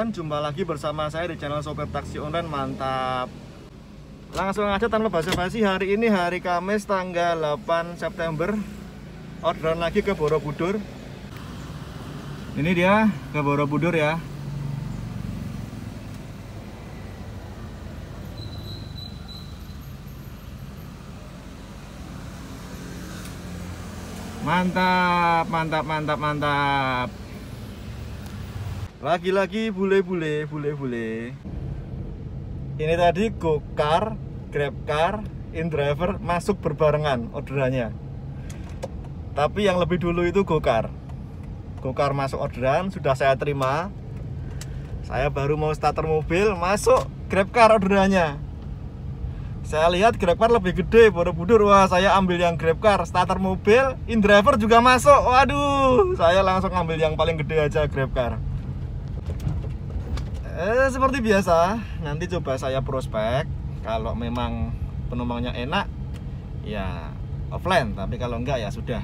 teman-teman, jumpa lagi bersama saya di channel Sopir Taksi Online. Mantap. Langsung aja tanpa basa-basi, hari ini hari Kamis tanggal 8 September. Orderan lagi ke Borobudur. Ini dia ke Borobudur ya. Mantap, mantap, mantap, mantap. Lagi-lagi bule-bule. Ini tadi GoCar, GrabCar, InDriver masuk berbarengan orderannya. Tapi yang lebih dulu itu GoCar. GoCar masuk orderan, sudah saya terima. Saya baru mau starter mobil, masuk GrabCar orderannya. Saya lihat GrabCar lebih gede, Borobudur. Wah, saya ambil yang GrabCar, starter mobil, InDriver juga masuk. Waduh, saya langsung ambil yang paling gede aja, GrabCar. Seperti biasa, nanti coba saya prospek. Kalau memang penumpangnya enak, ya offline. Tapi kalau enggak, ya sudah.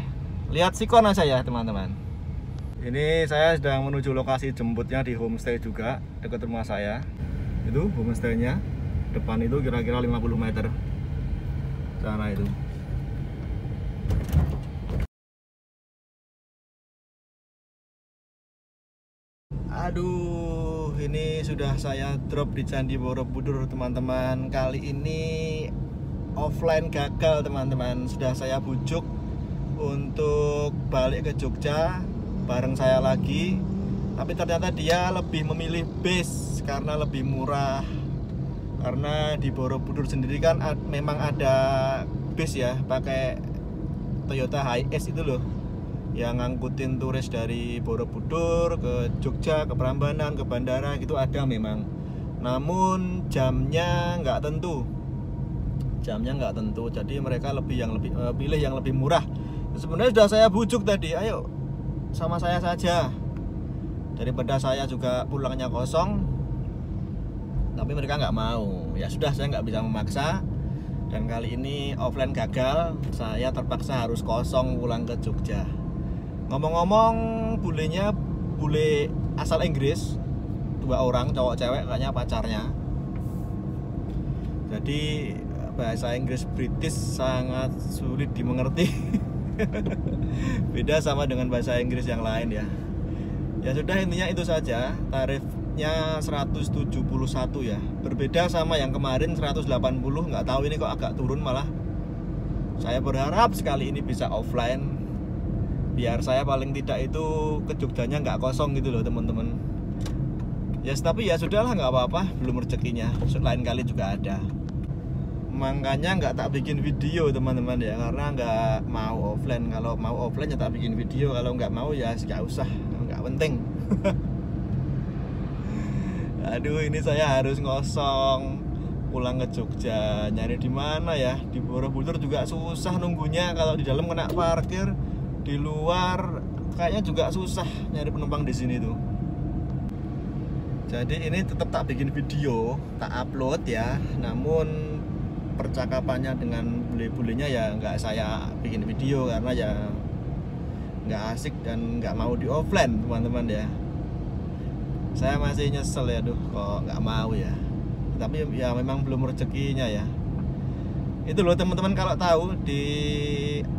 Lihat sikon aja ya, teman-teman. Ini saya sedang menuju lokasi jemputnya di homestay juga, dekat rumah saya. Itu homestaynya. Depan itu kira-kira 50 meter. Sana itu. Aduh, ini sudah saya drop di Candi Borobudur, teman-teman. Kali ini offline gagal, teman-teman. Sudah saya bujuk untuk balik ke Jogja bareng saya lagi. Tapi ternyata dia lebih memilih bis karena lebih murah. Karena di Borobudur sendiri kan memang ada bis ya, pakai Toyota Hiace itu loh, yang ngangkutin turis dari Borobudur ke Jogja, ke Prambanan, ke bandara gitu ada memang. Namun jamnya nggak tentu. Jadi mereka pilih yang lebih murah. Sebenarnya sudah saya bujuk tadi, ayo sama saya saja. Daripada saya juga pulangnya kosong. Tapi mereka nggak mau. Ya sudah, saya nggak bisa memaksa. Dan kali ini offline gagal, saya terpaksa harus kosong pulang ke Jogja. Ngomong-ngomong, bulenya bule asal Inggris, 2 orang, cowok cewek, kayaknya pacarnya. Jadi bahasa Inggris British sangat sulit dimengerti. Beda sama dengan bahasa Inggris yang lain ya. Ya sudah, intinya itu saja. Tarifnya 171 ya. Berbeda sama yang kemarin 180. Nggak tahu ini kok agak turun malah. Saya berharap sekali ini bisa offline, biar saya paling tidak itu ke Jogjanya nggak kosong gitu loh, teman-teman. Ya tapi ya sudahlah, nggak apa-apa, belum rezekinya. Lain kali juga ada. Makanya nggak tak bikin video, teman-teman ya, karena nggak mau offline. Kalau mau offline ya tak bikin video, kalau nggak mau ya nggak usah, nggak penting. Aduh, ini saya harus ngosong pulang ke Jogja. Nyari di mana ya? Di Borobudur juga susah nunggunya. Kalau di dalam kena parkir, di luar kayaknya juga susah nyari penumpang di sini tuh. Jadi ini tetap tak bikin video, tak upload ya. Namun percakapannya dengan bule-bulenya ya nggak saya bikin video, karena ya nggak asik dan nggak mau di offline, teman-teman ya. Saya masih nyesel ya, kok nggak mau ya. Tapi ya memang belum rezekinya ya. Itu loh, teman-teman, kalau tahu di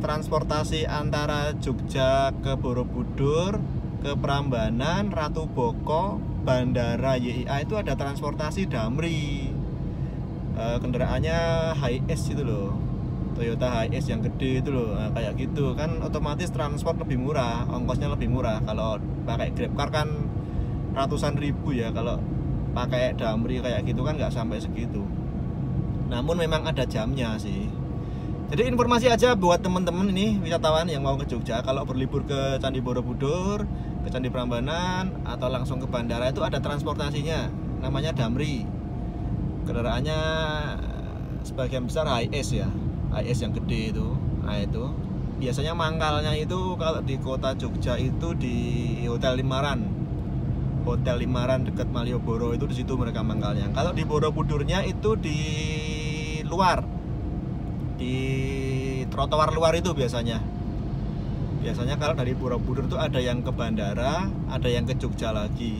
transportasi antara Jogja ke Borobudur, ke Prambanan, Ratu Boko, Bandara YIA itu ada transportasi Damri. Kendaraannya Hiace itu loh, Toyota Hiace yang gede itu loh. Nah, kayak gitu kan otomatis transport lebih murah, ongkosnya lebih murah. Kalau pakai GrabCar kan ratusan ribu ya, kalau pakai Damri kayak gitu kan nggak sampai segitu. Namun memang ada jamnya sih. Jadi informasi aja buat temen-temen ini wisatawan yang mau ke Jogja, kalau berlibur ke Candi Borobudur, ke Candi Prambanan, atau langsung ke bandara itu ada transportasinya, namanya Damri. Kendaraannya sebagian besar Hiace ya, Hiace yang gede itu. Nah itu biasanya mangkalnya itu kalau di kota Jogja itu di Hotel Limaran dekat Malioboro, itu di situ mereka mangkalnya. Kalau di Borobudurnya itu di luar, di trotoar luar itu biasanya. Biasanya kalau dari Borobudur itu ada yang ke bandara, ada yang ke Jogja lagi.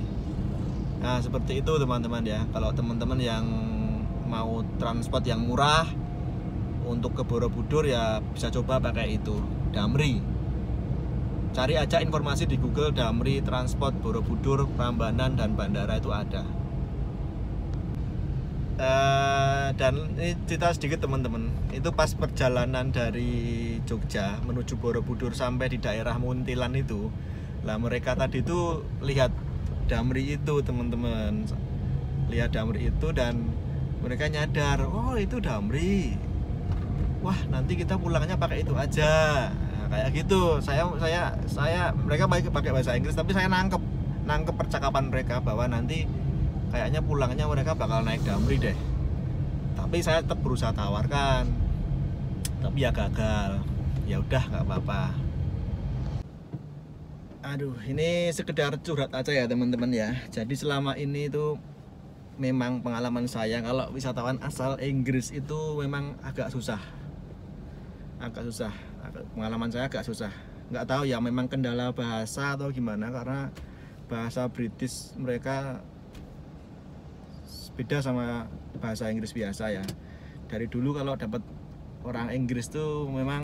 Nah seperti itu teman-teman ya. Kalau teman-teman yang mau transport yang murah untuk ke Borobudur ya bisa coba pakai itu, Damri. Cari aja informasi di Google, Damri transport Borobudur, Prambanan dan bandara itu ada. Dan ini cerita sedikit teman-teman. Itu pas perjalanan dari Jogja menuju Borobudur sampai di daerah Muntilan itu, lah mereka tadi itu lihat Damri itu teman-teman, lihat Damri itu dan mereka nyadar, oh itu Damri, wah nanti kita pulangnya pakai itu aja. Nah, kayak gitu. Mereka pakai bahasa Inggris, tapi saya nangkep percakapan mereka bahwa nanti kayaknya pulangnya mereka bakal naik Damri deh. Tapi saya tetap berusaha tawarkan, tapi ya gagal. Ya udah nggak apa-apa. Aduh, ini sekedar curhat aja ya teman-teman ya. Jadi selama ini itu memang pengalaman saya kalau wisatawan asal Inggris itu memang agak susah. Pengalaman saya agak susah. Nggak tahu ya, memang kendala bahasa atau gimana, karena bahasa British mereka beda sama bahasa Inggris biasa ya. Dari dulu kalau dapat orang Inggris tuh memang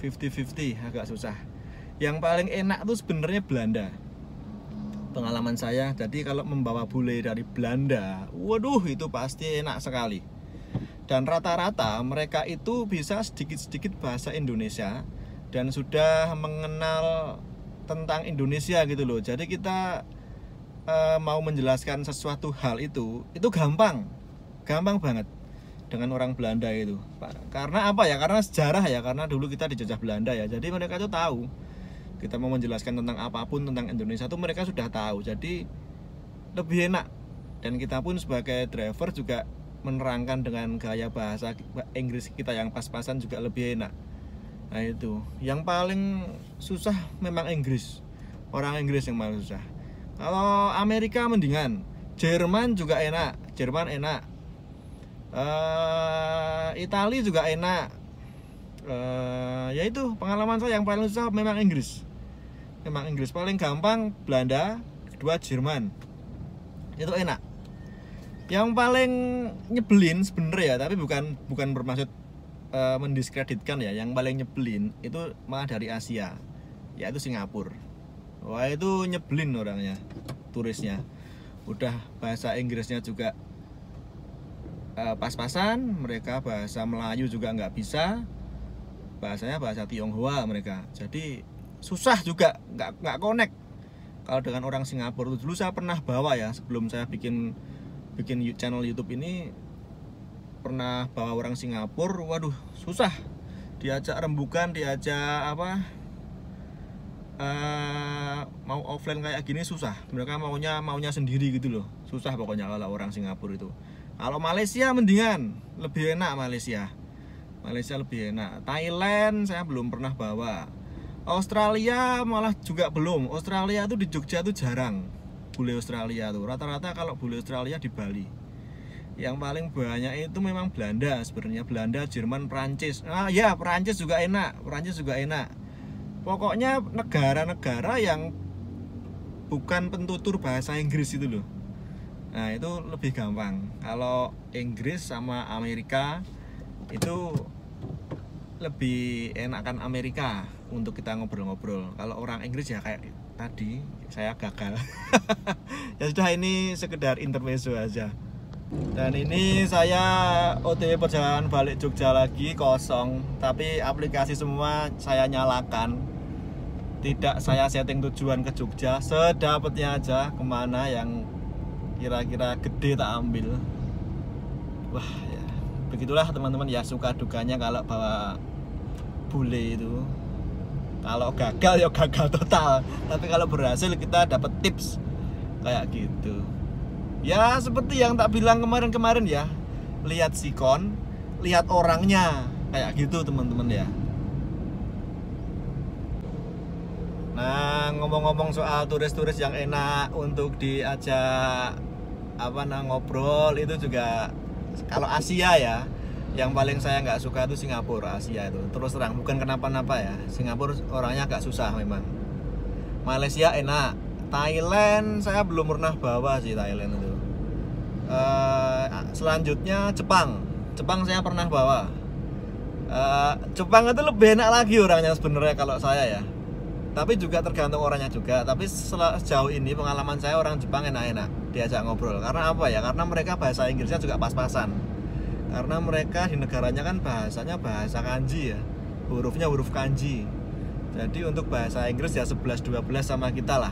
50-50, agak susah. Yang paling enak tuh sebenarnya Belanda. Pengalaman saya, jadi kalau membawa bule dari Belanda, waduh itu pasti enak sekali. Dan rata-rata mereka itu bisa sedikit-sedikit bahasa Indonesia dan sudah mengenal tentang Indonesia gitu loh. Jadi kita mau menjelaskan sesuatu hal itu gampang banget dengan orang Belanda itu. Karena apa ya? Karena sejarah ya, karena dulu kita dijajah Belanda ya. Jadi mereka itu tahu. Kita mau menjelaskan tentang apapun tentang Indonesia tuh mereka sudah tahu. Jadi lebih enak. Dan kita pun sebagai driver juga menerangkan dengan gaya bahasa Inggris kita yang pas-pasan juga lebih enak. Nah itu. Yang paling susah memang Inggris. Orang Inggris yang paling susah. Kalau Amerika mendingan. Jerman juga enak. Jerman enak. Italia juga enak. Ya itu pengalaman saya yang paling susah memang Inggris. Memang Inggris paling gampang, Belanda, kedua Jerman. Itu enak. Yang paling nyebelin sebenarnya ya, tapi bukan bermaksud mendiskreditkan ya. Yang paling nyebelin itu malah dari Asia, yaitu Singapura. Wah itu nyebelin orangnya, turisnya. Udah bahasa Inggrisnya juga pas-pasan, mereka bahasa Melayu juga nggak bisa. Bahasanya bahasa Tionghoa mereka, jadi susah juga, nggak connect. Kalau dengan orang Singapura dulu saya pernah bawa ya, sebelum saya bikin channel YouTube ini, pernah bawa orang Singapura. Waduh susah, diajak rembukan, diajak apa, mau offline kayak gini susah. Mereka maunya sendiri gitu loh, susah pokoknya kalau orang Singapura itu. Kalau Malaysia mendingan, lebih enak Malaysia lebih enak. Thailand saya belum pernah bawa. Australia malah juga belum. Australia tuh di Jogja tuh jarang bule Australia tuh. Rata-rata kalau bule Australia di Bali. Yang paling banyak itu memang Belanda sebenarnya. Belanda, Jerman, Prancis. Ya Prancis juga enak. Pokoknya negara-negara yang bukan pentutur bahasa Inggris itu loh. Nah itu lebih gampang. Kalau Inggris sama Amerika itu lebih enakan Amerika untuk kita ngobrol-ngobrol. Kalau orang Inggris ya kayak tadi saya gagal. Ya sudah, ini sekedar intermezzo aja. Dan ini saya OTW perjalanan balik Jogja lagi, kosong. Tapi aplikasi semua saya nyalakan. Tidak saya setting tujuan ke Jogja, sedapatnya aja kemana yang kira-kira gede tak ambil. Wah ya, begitulah teman-teman ya, suka dukanya kalau bawa bule itu. Kalau gagal ya gagal total, tapi kalau berhasil kita dapat tips kayak gitu. Ya seperti yang tak bilang kemarin ya, lihat sikon, lihat orangnya, kayak gitu teman-teman ya. Nah ngomong-ngomong soal turis-turis yang enak untuk diajak ngobrol, itu juga kalau Asia ya, yang paling saya nggak suka itu Singapura. Asia itu terus terang, bukan kenapa-napa ya, Singapura orangnya agak susah memang. Malaysia enak, Thailand saya belum pernah bawa sih, Thailand itu. Selanjutnya Jepang saya pernah bawa. Jepang itu lebih enak lagi orangnya sebenarnya kalau saya ya, tapi juga tergantung orangnya juga. Tapi sejauh ini pengalaman saya orang Jepang enak-enak diajak ngobrol. Karena apa ya? Karena mereka bahasa Inggrisnya juga pas-pasan. Karena mereka di negaranya kan bahasanya bahasa kanji ya, hurufnya huruf kanji. Jadi untuk bahasa Inggris ya 11-12 sama kita lah.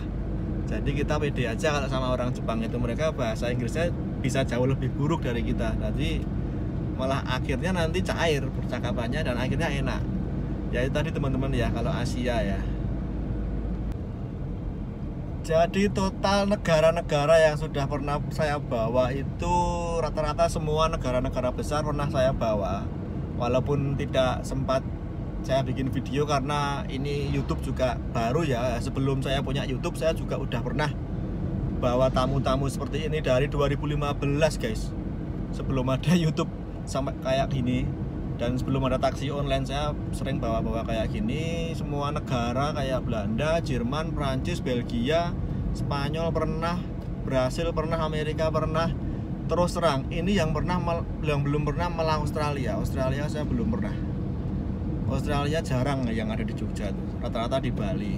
Jadi kita pede aja kalau sama orang Jepang itu, mereka bahasa Inggrisnya bisa jauh lebih buruk dari kita. Jadi malah akhirnya nanti cair percakapannya dan akhirnya enak. Ya itu tadi teman-teman ya, kalau Asia ya. Jadi total negara-negara yang sudah pernah saya bawa itu rata-rata semua negara-negara besar pernah saya bawa. Walaupun tidak sempat saya bikin video karena ini YouTube juga baru ya. Sebelum saya punya YouTube saya juga udah pernah bawa tamu-tamu seperti ini dari 2015 guys. Sebelum ada YouTube sampai kayak gini, dan sebelum ada taksi online saya sering bawa-bawa kayak gini. Semua negara kayak Belanda, Jerman, Prancis, Belgia, Spanyol pernah, Brasil pernah, Amerika pernah. Terus terang ini yang belum pernah malah Australia saya belum pernah. Australia jarang yang ada di Jogja tuh, rata-rata di Bali.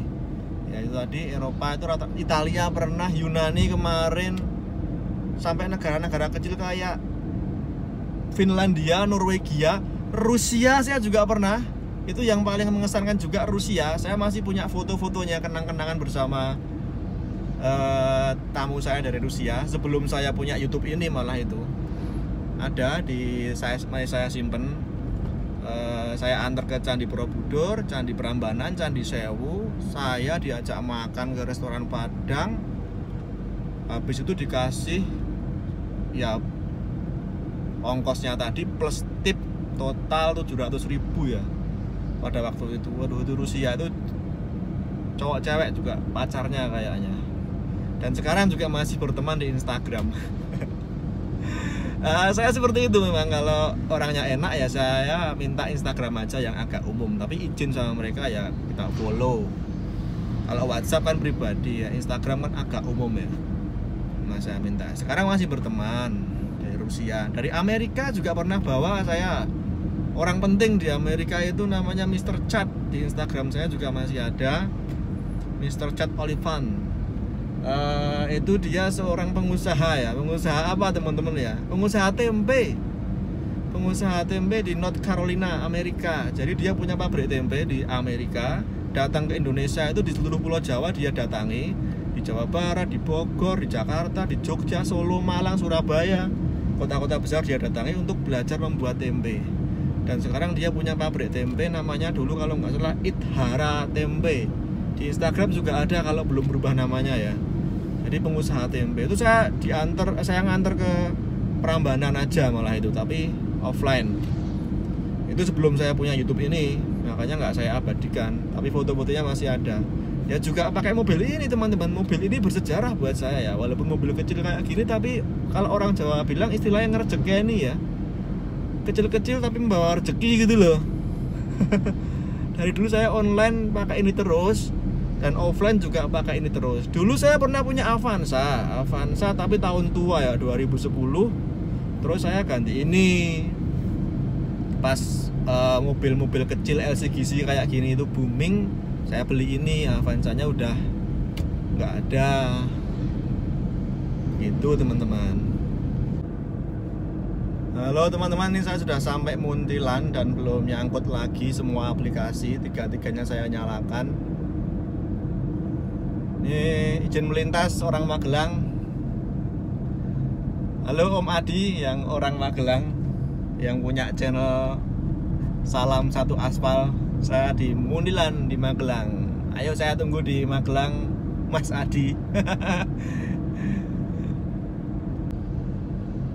Ya itu tadi Eropa itu rata, Italia pernah, Yunani kemarin, sampai negara-negara kecil kayak Finlandia, Norwegia, Rusia saya juga pernah. Itu yang paling mengesankan juga Rusia. Saya masih punya foto-fotonya, kenang-kenangan bersama tamu saya dari Rusia. Sebelum saya punya YouTube ini malah itu ada di saya simpen. Saya antar ke Candi Borobudur, Candi Prambanan, Candi Sewu. Saya diajak makan ke restoran Padang. Habis itu dikasih ya ongkosnya tadi plus tip total 700.000 ya pada waktu itu. Waduh, itu Rusia itu cowok cewek juga pacarnya kayaknya. Dan sekarang juga masih berteman di Instagram. Saya seperti itu memang, kalau orangnya enak ya saya minta Instagram aja yang agak umum, tapi izin sama mereka ya kita follow. Kalau WhatsApp kan pribadi ya, Instagram kan agak umum ya. Nah saya minta. Sekarang masih berteman. Rusia. Dari Amerika juga pernah bawa saya. Orang penting di Amerika itu namanya Mr. Chad. Di Instagram saya juga masih ada Mr. Chad Olivan. Itu dia seorang pengusaha ya. Pengusaha apa teman-teman ya? Pengusaha tempe. Pengusaha tempe di North Carolina, Amerika. Jadi dia punya pabrik tempe di Amerika. Datang ke Indonesia itu di seluruh Pulau Jawa dia datangi. Di Jawa Barat, di Bogor, di Jakarta, di Jogja, Solo, Malang, Surabaya. Kota-kota besar dia datangi untuk belajar membuat tempe. Dan sekarang dia punya pabrik tempe, namanya dulu kalau nggak salah Ithara Tempe. Di Instagram juga ada kalau belum berubah namanya ya. Jadi pengusaha tempe itu saya nganter ke Prambanan aja malah itu, tapi offline. Itu sebelum saya punya YouTube ini, makanya nggak saya abadikan, tapi foto-fotonya masih ada. Ya juga pakai mobil ini teman-teman. Mobil ini bersejarah buat saya ya. Walaupun mobil kecil kayak gini, tapi kalau orang Jawa bilang istilahnya ngerejekeni ya. Kecil-kecil tapi membawa rezeki gitu loh. Dari dulu saya online pakai ini terus, dan offline juga pakai ini terus. Dulu saya pernah punya Avanza tapi tahun tua ya, 2010. Terus saya ganti ini. Pas mobil-mobil kecil LCGC kayak gini itu booming, saya beli ini. Avanzanya udah nggak ada gitu teman-teman. Halo teman-teman, ini saya sudah sampai Muntilan dan belum nyangkut lagi semua aplikasi, tiga-tiganya saya nyalakan. Ini izin melintas orang Magelang. Halo Om Adi yang orang Magelang, yang punya channel Salam Satu Aspal. Saya di Muntilan di Magelang. Ayo saya tunggu di Magelang Mas Adi.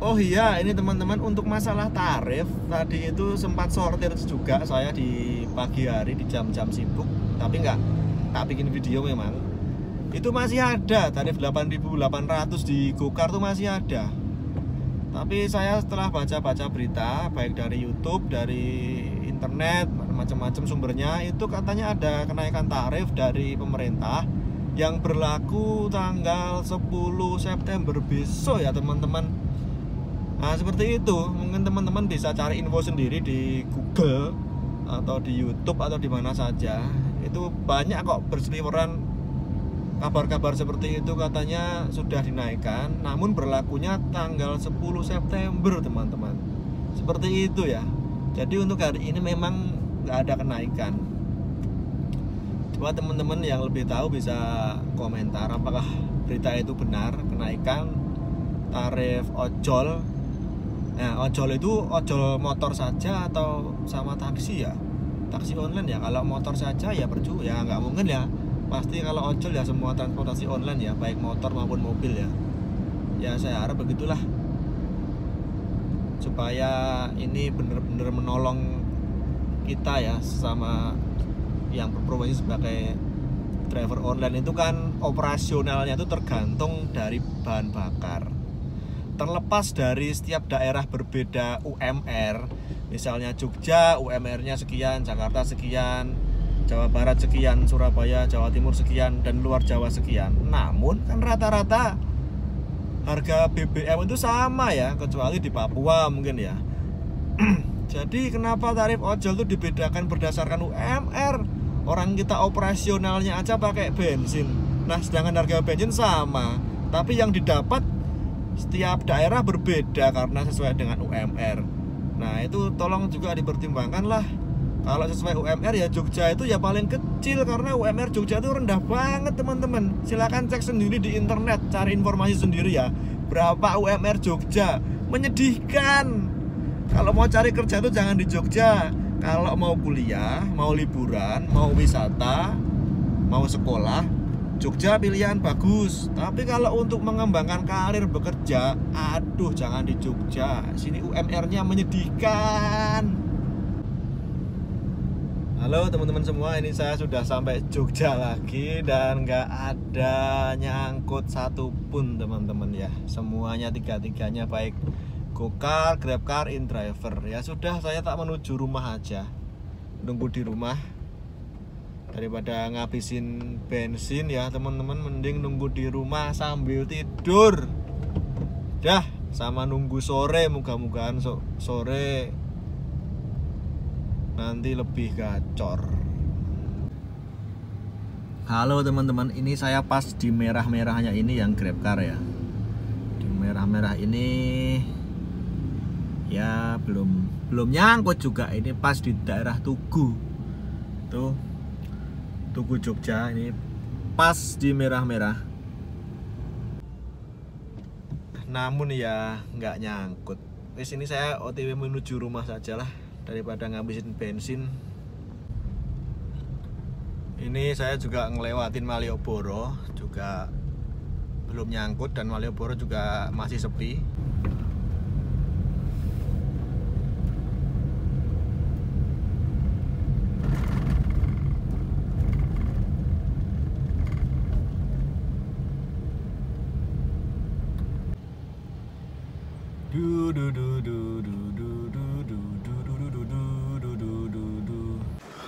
Oh iya, ini teman-teman, untuk masalah tarif tadi itu sempat sortir juga saya di pagi hari di jam-jam sibuk, tapi nggak bikin video memang. Itu masih ada tarif 8.800 di Gokar tuh masih ada. Tapi saya setelah baca-baca berita baik dari YouTube, dari internet, macam-macam sumbernya, itu katanya ada kenaikan tarif dari pemerintah yang berlaku tanggal 10 September besok ya teman-teman. Nah seperti itu, mungkin teman-teman bisa cari info sendiri di Google atau di YouTube atau di mana saja. Itu banyak kok berseliweran kabar-kabar seperti itu, katanya sudah dinaikkan, namun berlakunya tanggal 10 September teman-teman. Seperti itu ya. Jadi untuk hari ini memang nggak ada kenaikan. Coba teman-teman yang lebih tahu bisa komentar apakah berita itu benar, kenaikan tarif ojol. Nah, ojol itu ojol motor saja atau sama taksi ya? Taksi online ya. Kalau motor saja ya percuma ya, nggak mungkin ya. Pasti kalau ojol ya semua transportasi online ya, baik motor maupun mobil ya. Ya saya harap begitulah, supaya ini benar-benar menolong kita ya, sama yang berprofesi sebagai driver online. Itu kan operasionalnya itu tergantung dari bahan bakar. Terlepas dari setiap daerah berbeda UMR, misalnya Jogja UMR-nya sekian, Jakarta sekian, Jawa Barat sekian, Surabaya, Jawa Timur sekian, dan luar Jawa sekian. Namun kan rata-rata harga BBM itu sama ya, kecuali di Papua mungkin ya. Jadi kenapa tarif ojol itu dibedakan berdasarkan UMR? Orang kita operasionalnya aja pakai bensin. Nah sedangkan harga bensin sama, tapi yang didapat setiap daerah berbeda karena sesuai dengan UMR. Nah itu tolong juga dipertimbangkan lah. Kalau sesuai UMR ya Jogja itu ya paling kecil, karena UMR Jogja itu rendah banget teman-teman. Silakan cek sendiri di internet, cari informasi sendiri ya. Berapa UMR Jogja? Menyedihkan. Kalau mau cari kerja itu jangan di Jogja. Kalau mau kuliah, mau liburan, mau wisata, mau sekolah, Jogja pilihan bagus. Tapi kalau untuk mengembangkan karir bekerja, aduh jangan di Jogja. Sini UMR-nya menyedihkan. Halo teman-teman semua, ini saya sudah sampai Jogja lagi dan nggak ada nyangkut satupun teman-teman ya. Semuanya tiga-tiganya baik GoCar, GrabCar, InDriver. Ya sudah, saya tak menuju rumah aja, nunggu di rumah daripada ngabisin bensin ya teman-teman. Mending nunggu di rumah sambil tidur dah, sama nunggu sore. Mudah-mudahan sore nanti lebih gacor. Halo teman-teman, ini saya pas di merah-merahnya ini yang GrabCar ya. Di merah-merah ini ya belum nyangkut juga. Ini pas di daerah Tugu tuh, Tugu Jogja. Ini pas di merah-merah, namun ya nggak nyangkut. Di sini saya OTW menuju rumah sajalah daripada ngabisin bensin. Ini saya juga ngelewatin Malioboro, juga belum nyangkut, dan Malioboro juga masih sepi.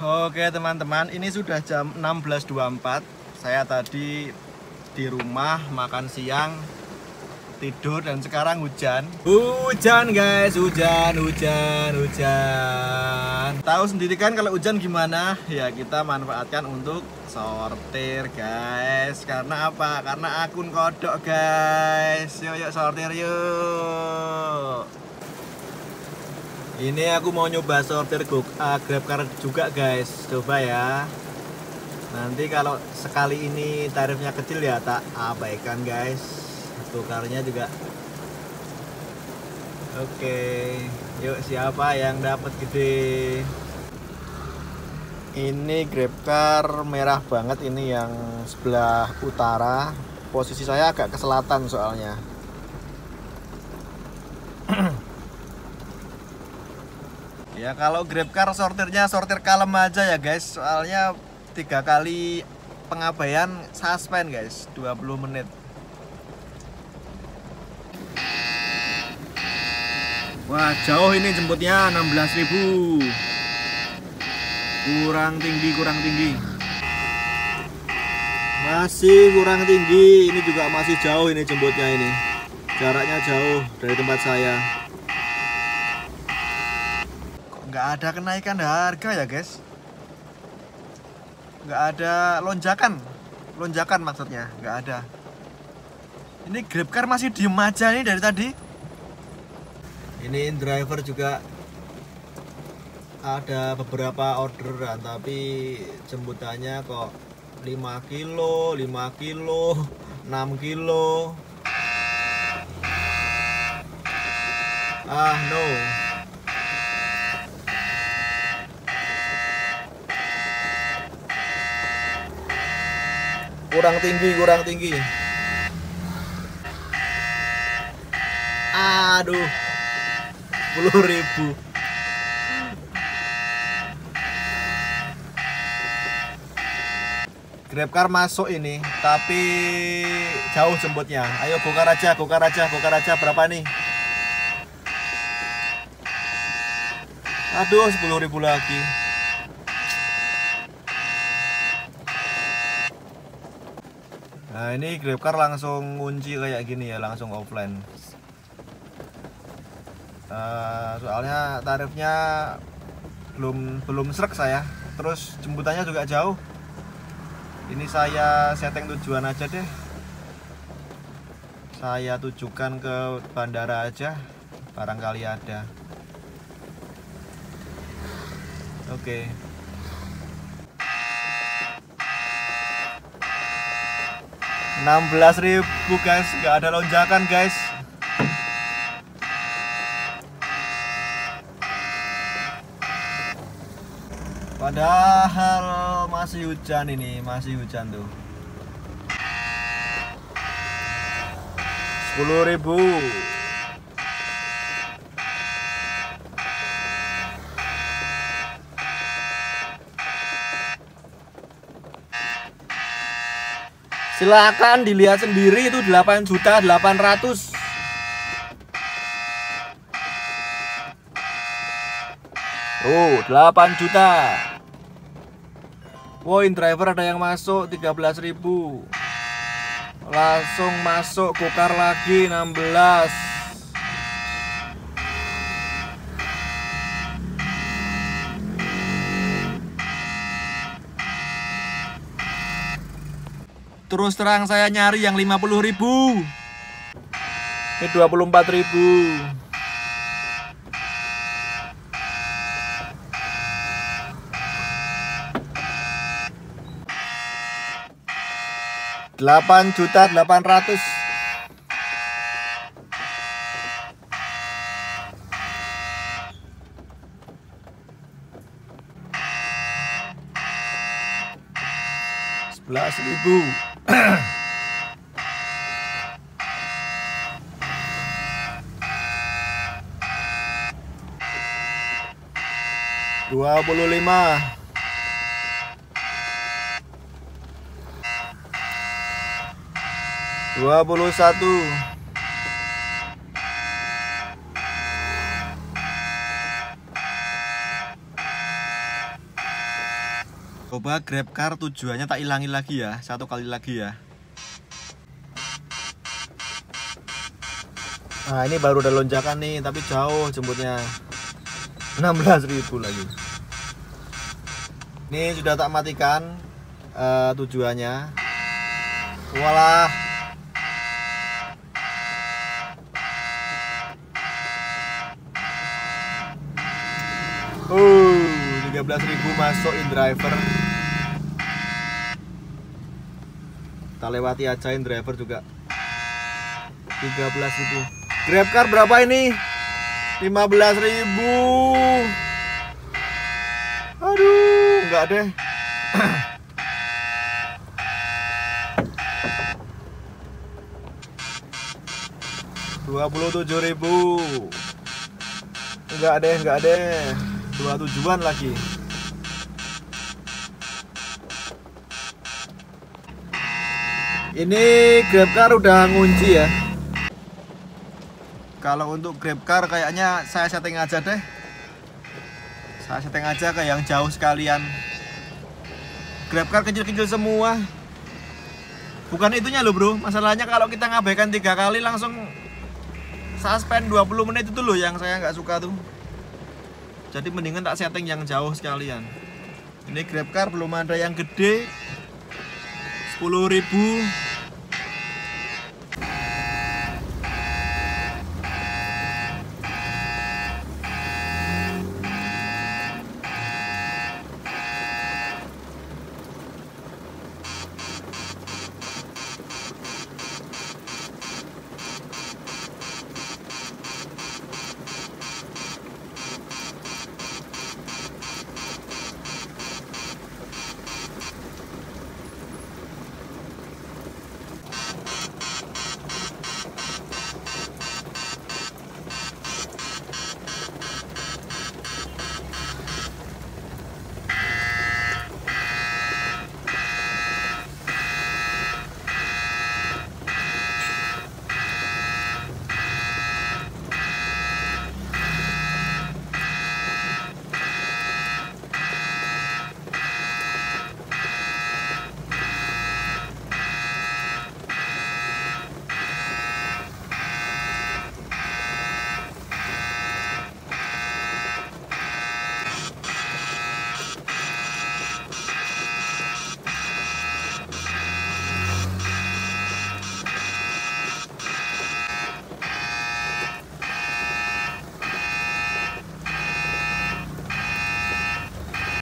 Oke teman-teman, ini sudah jam 16.24. Saya tadi di rumah makan siang, tidur, dan sekarang hujan. Hujan guys, hujan. Tahu sendiri kan kalau hujan gimana? Ya kita manfaatkan untuk sortir guys. Karena apa? Karena akun kodok guys. Yuk sortir yuk. Ini aku mau nyoba sortir GrabCar juga guys. Coba ya. Nanti kalau sekali ini tarifnya kecil ya tak abaikan guys. GoCarnya juga. Oke, yuk siapa yang dapat gede? Ini GrabCar merah banget, ini yang sebelah utara. Posisi saya agak ke selatan soalnya. Ya kalau GrabCar sortirnya sortir kalem aja ya guys. Soalnya 3 kali pengabaian suspend guys, 20 menit. Wah jauh ini jemputnya, 16.000. Kurang tinggi. Masih kurang tinggi, ini juga masih jauh ini jemputnya ini. Jaraknya jauh dari tempat saya. Kok nggak ada kenaikan harga ya guys? Nggak ada lonjakan maksudnya, nggak ada. Ini GrabCar masih diem aja nih dari tadi. Ini driver juga ada beberapa orderan, tapi jemputannya kok 5 kilo, 5 kilo, 6 kilo. Ah no. Kurang tinggi. Aduh, 10.000. GrabCar masuk ini, tapi jauh jemputnya. Ayo gokar aja, berapa nih? Aduh, 10.000 lagi. Nah, ini GrabCar langsung ngunci kayak gini ya, langsung offline. Soalnya tarifnya belum srek saya. Terus jemputannya juga jauh. Ini saya setting tujuan aja deh. Saya tujukan ke bandara aja, barangkali ada. Oke. 16.000 guys, nggak ada lonjakan guys. Padahal masih hujan ini, masih hujan tuh. 10.000. Silakan dilihat sendiri, itu 8.800.000. Oh, 8 juta. Wow, driver ada yang masuk 13.000. Langsung masuk gokar lagi 16. Terus terang saya nyari yang 50.000. Ini 24.000. Rp8.800.000. Rp11.000. Rp25. 21. Coba GrabCar tujuannya tak ilangi lagi ya, satu kali lagi ya. Nah, ini baru ada lonjakan nih, tapi jauh jemputnya. 16.000 lagi. Ini sudah tak matikan tujuannya. Walah. 13.000 masuk in driver. Kita lewati aja in driver juga. 13.000. GrabCar berapa ini? 15.000. Aduh, enggak deh. Rp27.000. Enggak deh. 27-an lagi. Ini GrabCar udah ngunci ya. Kalau untuk GrabCar kayaknya saya setting aja deh. Saya setting aja ke yang jauh sekalian. GrabCar kecil-kecil semua. Bukan itunya loh bro, masalahnya kalau kita ngabaikan 3 kali langsung suspend 20 menit itu loh yang saya nggak suka tuh. Jadi mendingan tak setting yang jauh sekalian. Ini GrabCar belum ada yang gede, 10.000.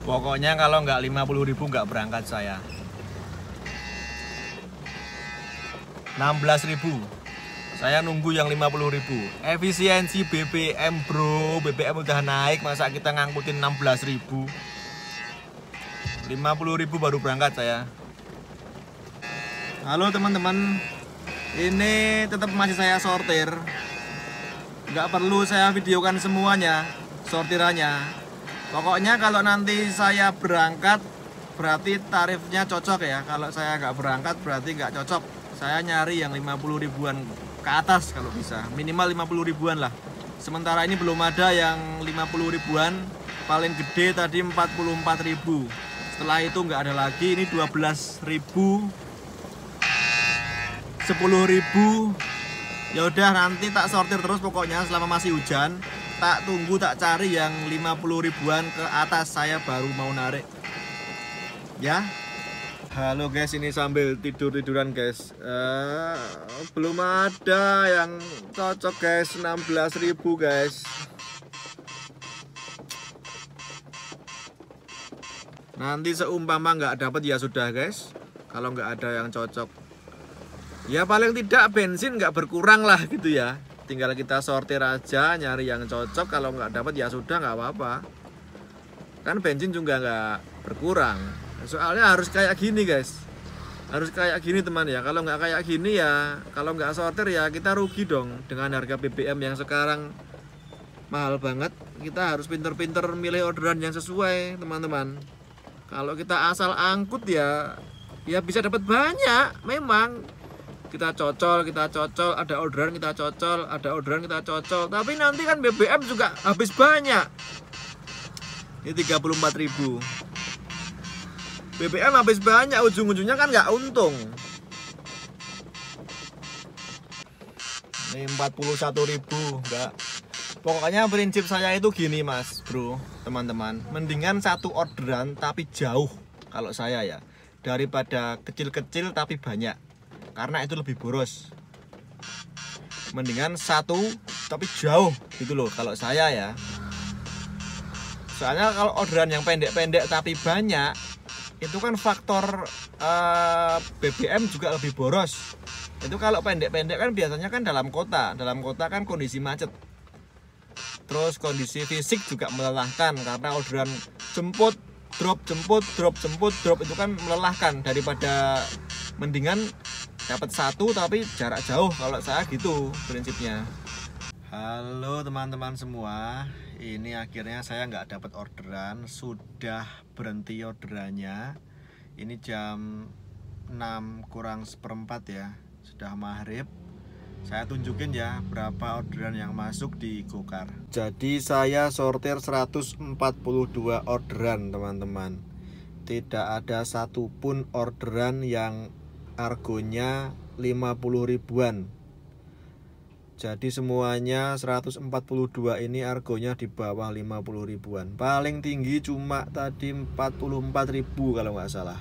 Pokoknya kalau nggak 50.000 nggak berangkat saya. 16.000. Saya nunggu yang 50.000. Efisiensi BBM bro, BBM udah naik, masa kita ngangkutin 16.000? 50.000 baru berangkat saya. Halo teman-teman, ini tetap masih saya sortir. Nggak perlu saya videokan semuanya sortirannya. Pokoknya kalau nanti saya berangkat berarti tarifnya cocok ya. Kalau saya nggak berangkat berarti nggak cocok. Saya nyari yang 50 ribuan ke atas kalau bisa. Minimal 50 ribuan lah. Sementara ini belum ada yang 50 ribuan. Paling gede tadi 44.000. Setelah itu nggak ada lagi. Ini 12.000, 10.000. Ya udah nanti tak sortir terus pokoknya selama masih hujan. Tak tunggu, tak cari yang 50 ribuan ke atas, saya baru mau narik ya. Halo guys, ini sambil tidur-tiduran guys. Belum ada yang cocok guys. 16.000 guys. Nanti seumpama nggak dapat ya sudah guys. Kalau nggak ada yang cocok ya paling tidak bensin nggak berkurang lah gitu ya. Tinggal kita sortir aja, nyari yang cocok. Kalau nggak dapat ya sudah, nggak apa-apa. Kan bensin juga nggak berkurang. Soalnya harus kayak gini guys. Harus kayak gini teman ya. Kalau nggak kayak gini ya, kalau nggak sortir ya kita rugi dong. Dengan harga BBM yang sekarang mahal banget. Kita harus pinter-pinter milih orderan yang sesuai teman-teman. Kalau kita asal angkut ya bisa dapat banyak memang. Kita cocol, ada orderan kita cocol, ada orderan kita cocol. Tapi nanti kan BBM juga habis banyak. Ini 34.000. BBM habis banyak, ujung-ujungnya kan nggak untung. Ini 41.000, enggak. Pokoknya prinsip saya itu gini mas, bro, teman-teman. Mendingan satu orderan tapi jauh kalau saya ya. Daripada kecil-kecil tapi banyak. Karena itu lebih boros. Mendingan satu tapi jauh gitu loh kalau saya ya. Soalnya kalau orderan yang pendek-pendek tapi banyak, itu kan faktor BBM juga lebih boros. Itu kalau pendek-pendek kan biasanya kan dalam kota. Dalam kota kan kondisi macet. Terus kondisi fisik juga melelahkan karena orderan jemput, drop, jemput, drop, jemput, drop itu kan melelahkan. Daripada mendingan dapat satu tapi jarak jauh, kalau saya gitu prinsipnya. Halo teman-teman semua, ini akhirnya saya nggak dapat orderan, sudah berhenti orderannya. Ini jam 6:04 ya, sudah maghrib. Saya tunjukin ya berapa orderan yang masuk di GoCar. Jadi saya sortir 142 orderan teman-teman. Tidak ada satupun orderan yang argonya 50 ribuan. Jadi semuanya 142 ini argonya di bawah 50 ribuan. Paling tinggi cuma tadi 44 ribu kalau nggak salah.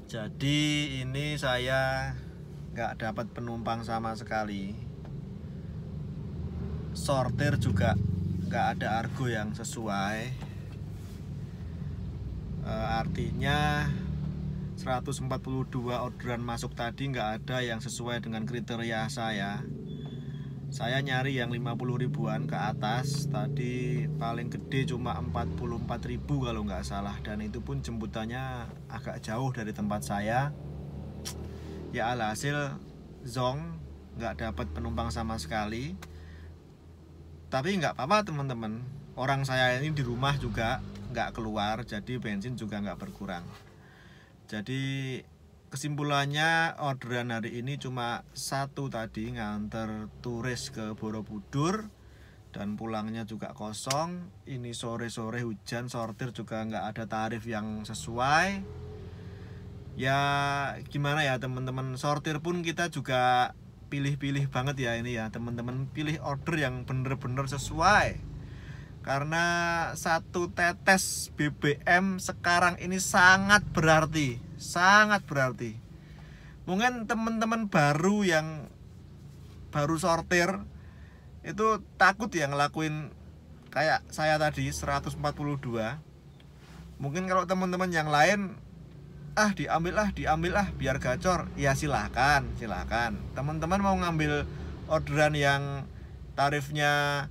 Jadi ini saya nggak dapat penumpang sama sekali. Sortir juga nggak ada argo yang sesuai. Artinya 142 orderan masuk tadi nggak ada yang sesuai dengan kriteria saya. Saya nyari yang 50 ribuan ke atas. Tadi paling gede cuma 44 ribu kalau nggak salah. Dan itu pun jemputannya agak jauh dari tempat saya. Ya alhasil zong, nggak dapat penumpang sama sekali. Tapi nggak apa-apa teman-teman. Orang saya ini di rumah juga nggak keluar, jadi bensin juga nggak berkurang. Jadi kesimpulannya orderan hari ini cuma satu tadi, nganter turis ke Borobudur dan pulangnya juga kosong. Ini sore-sore hujan, sortir juga nggak ada tarif yang sesuai. Ya gimana ya teman-teman, sortir pun kita juga pilih-pilih banget ya ini ya teman-teman, pilih order yang bener-bener sesuai. Karena satu tetes BBM sekarang ini sangat berarti. Mungkin teman-teman baru yang baru sortir itu takut ya ngelakuin kayak saya tadi 142. Mungkin kalau teman-teman yang lain diambil lah biar gacor, ya silahkan. Teman-teman mau ngambil orderan yang tarifnya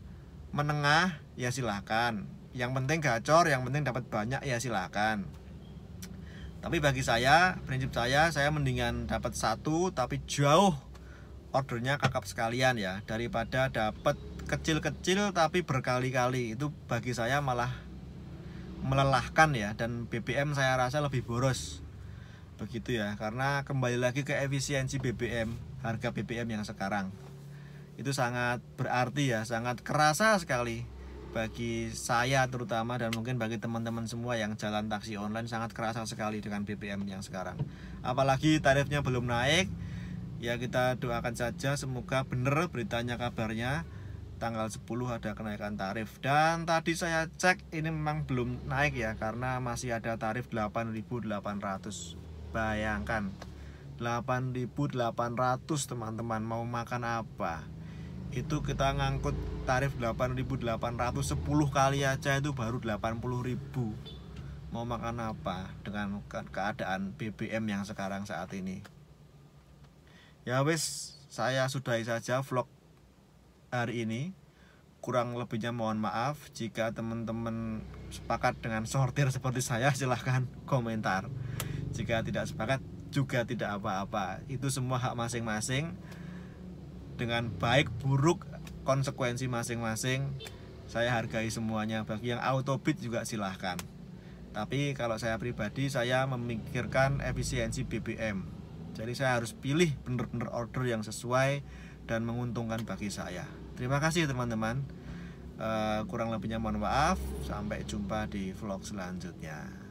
menengah, ya silahkan. Yang penting gacor, yang penting dapat banyak, ya silahkan. Tapi bagi saya, prinsip saya mendingan dapat satu tapi jauh ordernya kakap sekalian ya, daripada dapat kecil-kecil tapi berkali-kali. Itu bagi saya malah melelahkan ya, dan BBM saya rasa lebih boros. Begitu ya, karena kembali lagi ke efisiensi BBM, harga BBM yang sekarang itu sangat berarti ya, sangat kerasa sekali bagi saya terutama, dan mungkin bagi teman-teman semua yang jalan taksi online sangat kerasa sekali dengan BBM yang sekarang. Apalagi tarifnya belum naik. Ya kita doakan saja semoga benar beritanya, kabarnya tanggal 10 ada kenaikan tarif. Dan tadi saya cek ini memang belum naik ya, karena masih ada tarif 8.800. Bayangkan 8.800 teman-teman, mau makan apa? Itu kita ngangkut tarif 8.800 10 kali aja itu baru 80.000. Mau makan apa dengan keadaan BBM yang sekarang saat ini? Ya wis, saya sudahi saja vlog hari ini. Kurang lebihnya mohon maaf. Jika teman-teman sepakat dengan sortir seperti saya, silahkan komentar. Jika tidak sepakat juga tidak apa-apa. Itu semua hak masing-masing. Dengan baik buruk konsekuensi masing-masing, saya hargai semuanya. Bagi yang autobid juga silahkan. Tapi kalau saya pribadi, saya memikirkan efisiensi BBM. Jadi saya harus pilih benar-benar order yang sesuai dan menguntungkan bagi saya. Terima kasih teman-teman. Kurang lebihnya mohon maaf. Sampai jumpa di vlog selanjutnya.